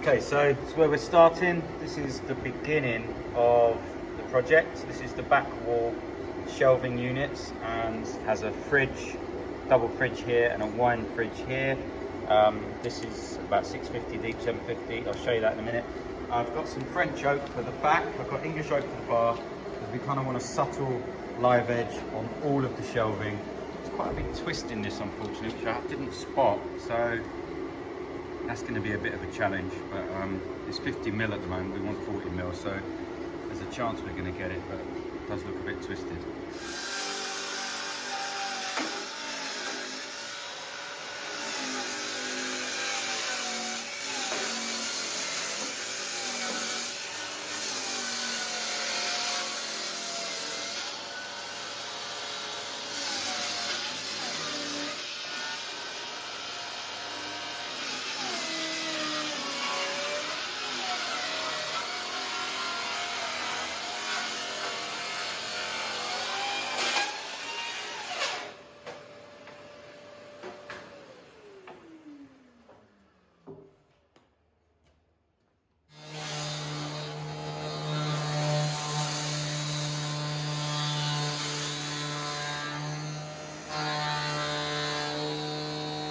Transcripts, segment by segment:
Okay, so it's where we're starting. This is the beginning of the project. This is the back wall shelving units and has a fridge, double fridge here and a wine fridge here. This is about 650 deep, 750. I'll show you that in a minute. I've got some French oak for the back. I've got English oak for the bar because we kind of want a subtle live edge on all of the shelving. There's quite a big twist in this, unfortunately, which I didn't spot. So that's going to be a bit of a challenge, but it's 50mm at the moment. We want 40mm, so there's a chance we're going to get it, but it does look a bit twisted.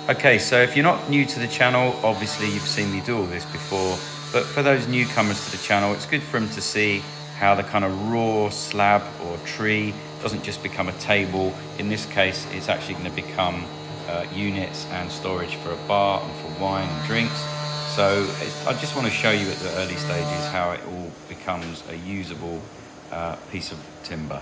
Okay, so if you're not new to the channel, obviously you've seen me do all this before, but for those newcomers to the channel, it's good for them to see how the kind of raw slab or tree doesn't just become a table. In this case, it's actually going to become units and storage for a bar and for wine and drinks. So I just want to show you at the early stages how it all becomes a usable piece of timber.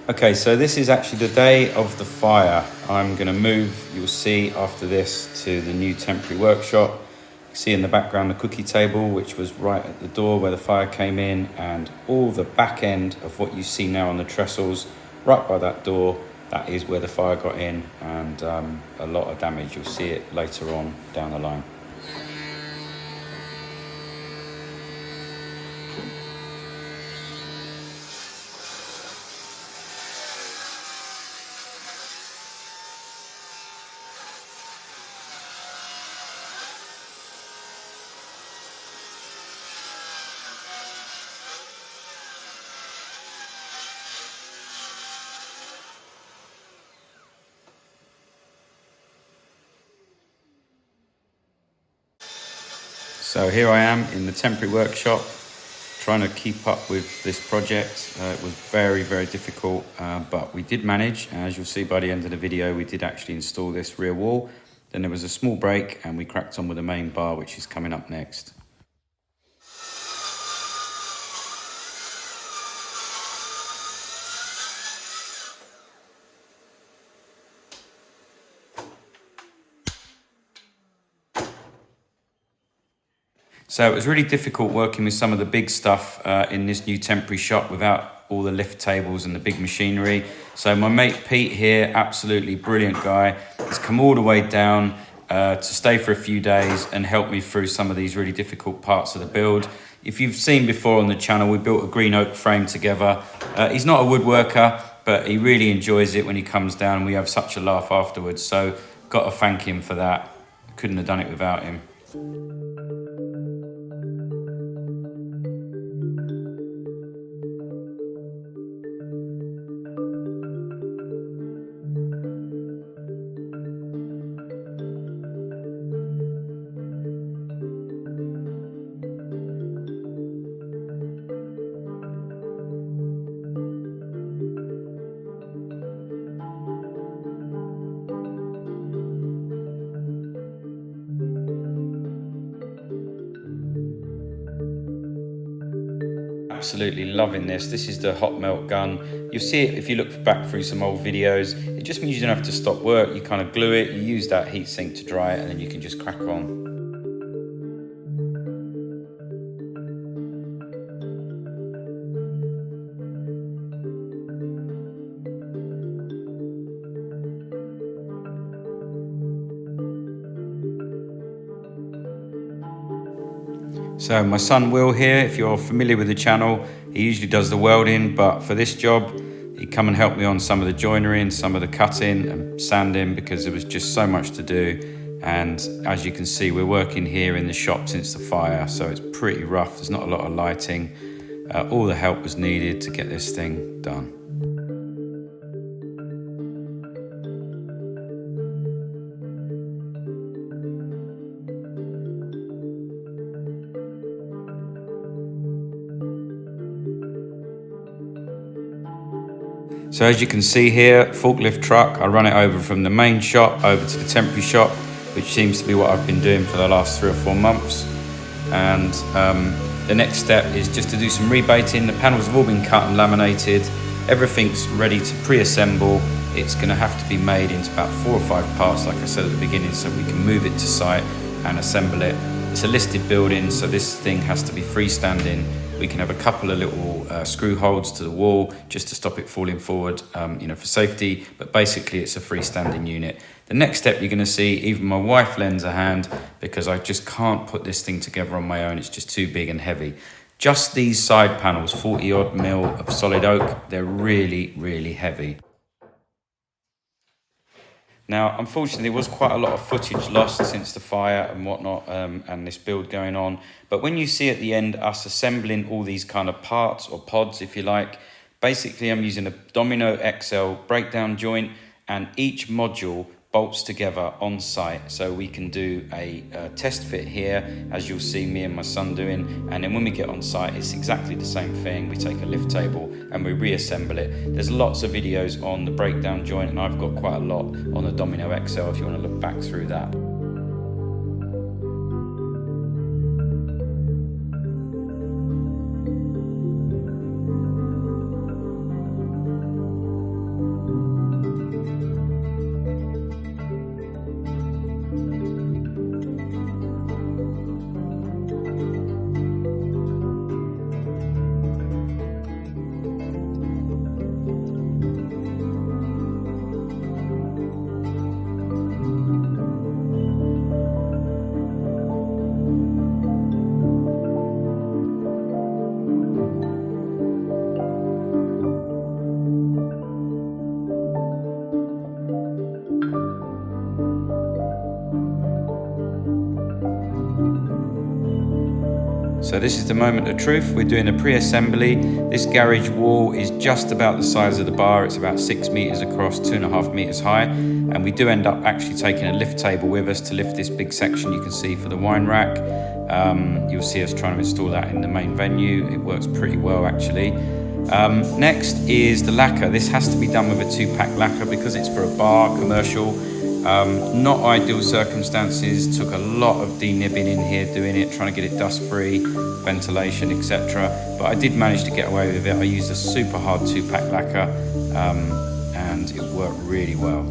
Okay, so this is actually the day of the fire. I'm going to move, you'll see after this, to the new temporary workshop. You see in the background the cookie table, which was right at the door where the fire came in, and all the back end of what you see now on the trestles, right by that door, that is where the fire got in, and a lot of damage. You'll see it later on down the line. So here I am in the temporary workshop, trying to keep up with this project. It was very, very difficult, but we did manage. As you'll see by the end of the video, we did actually install this rear wall. Then there was a small break and we cracked on with the main bar, which is coming up next. So it was really difficult working with some of the big stuff in this new temporary shop without all the lift tables and the big machinery. So my mate Pete here, absolutely brilliant guy, has come all the way down to stay for a few days and help me through some of these really difficult parts of the build. If you've seen before on the channel, we built a green oak frame together. He's not a woodworker, but he really enjoys it when he comes down, and we have such a laugh afterwards. So got to thank him for that. Couldn't have done it without him. Absolutely loving this. This is the hot melt gun. You'll see it if you look back through some old videos. It just means you don't have to stop work. You kind of glue it, you use that heat sink to dry it, and then you can just crack on. So my son Will here, if you're familiar with the channel, he usually does the welding, but for this job, he come and helped me on some of the joinery and some of the cutting and sanding because there was just so much to do. And as you can see, we're working here in the shop since the fire, so it's pretty rough. There's not a lot of lighting. All the help was needed to get this thing done. So as you can see here, forklift truck, I run it over from the main shop over to the temporary shop, which seems to be what I've been doing for the last 3 or 4 months. And the next step is just to do some rebating. The panels have all been cut and laminated. Everything's ready to pre-assemble. It's going to have to be made into about 4 or 5 parts, like I said at the beginning, so we can move it to site and assemble it. It's a listed building, so this thing has to be freestanding. We can have a couple of little screw holes to the wall just to stop it falling forward, for safety, but basically it's a freestanding unit. The next step you're going to see, even my wife lends a hand because I just can't put this thing together on my own. It's just too big and heavy. Just these side panels, 40 odd mil of solid oak, they're really, really heavy. Now, unfortunately, there was quite a lot of footage lost since the fire and whatnot, and this build going on. But when you see at the end us assembling all these kind of parts or pods, if you like, basically I'm using a Domino XL breakdown joint, and each module bolts together on site. So we can do a test fit here, as you'll see me and my son doing, and then when we get on site, it's exactly the same thing. We take a lift table and we reassemble it. There's lots of videos on the breakdown joint, and I've got quite a lot on the Domino XL if you want to look back through that. So this is the moment of truth. We're doing a pre-assembly. This garage wall is just about the size of the bar. It's about 6 meters across, 2.5 meters high. And we do end up actually taking a lift table with us to lift this big section you can see for the wine rack. You'll see us trying to install that in the main venue. It works pretty well actually. Next is the lacquer. This has to be done with a 2-pack lacquer because it's for a bar, commercial. Not ideal circumstances, took a lot of denibbing in here doing it, trying to get it dust free, ventilation, etc. But I did manage to get away with it. I used a super hard 2-pack lacquer and it worked really well.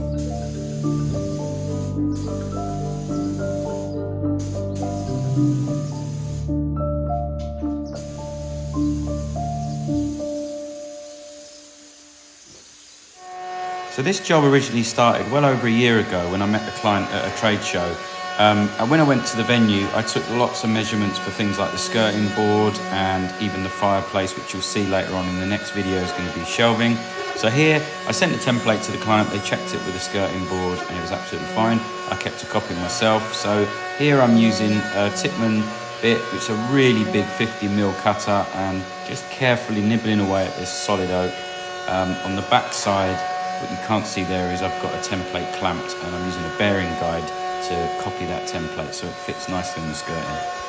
So this job originally started well over a year ago when I met the client at a trade show. And when I went to the venue, I took lots of measurements for things like the skirting board and even the fireplace, which you'll see later on in the next video is going to be shelving. So here, I sent the template to the client, they checked it with the skirting board and it was absolutely fine. I kept a copy myself. So here I'm using a Tickman bit, which is a really big 50mm cutter, and just carefully nibbling away at this solid oak. On the back side, what you can't see there is I've got a template clamped and I'm using a bearing guide to copy that template so it fits nicely on the skirting.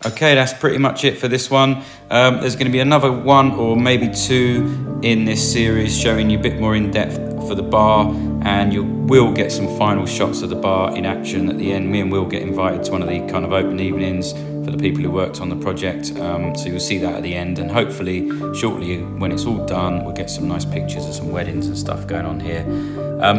Okay, that's pretty much it for this one. There's going to be another one or maybe two in this series showing you a bit more in depth for the bar, and you will get some final shots of the bar in action at the end. Me and Will get invited to one of the kind of open evenings for the people who worked on the project, so you'll see that at the end, and hopefully shortly when it's all done we'll get some nice pictures of some weddings and stuff going on here.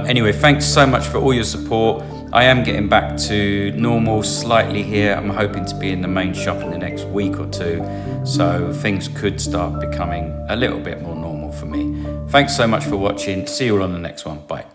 Anyway, thanks so much for all your support. I am getting back to normal slightly here. I'm hoping to be in the main shop in the next week or two, so things could start becoming a little bit more normal for me. Thanks so much for watching. See you all on the next one. Bye.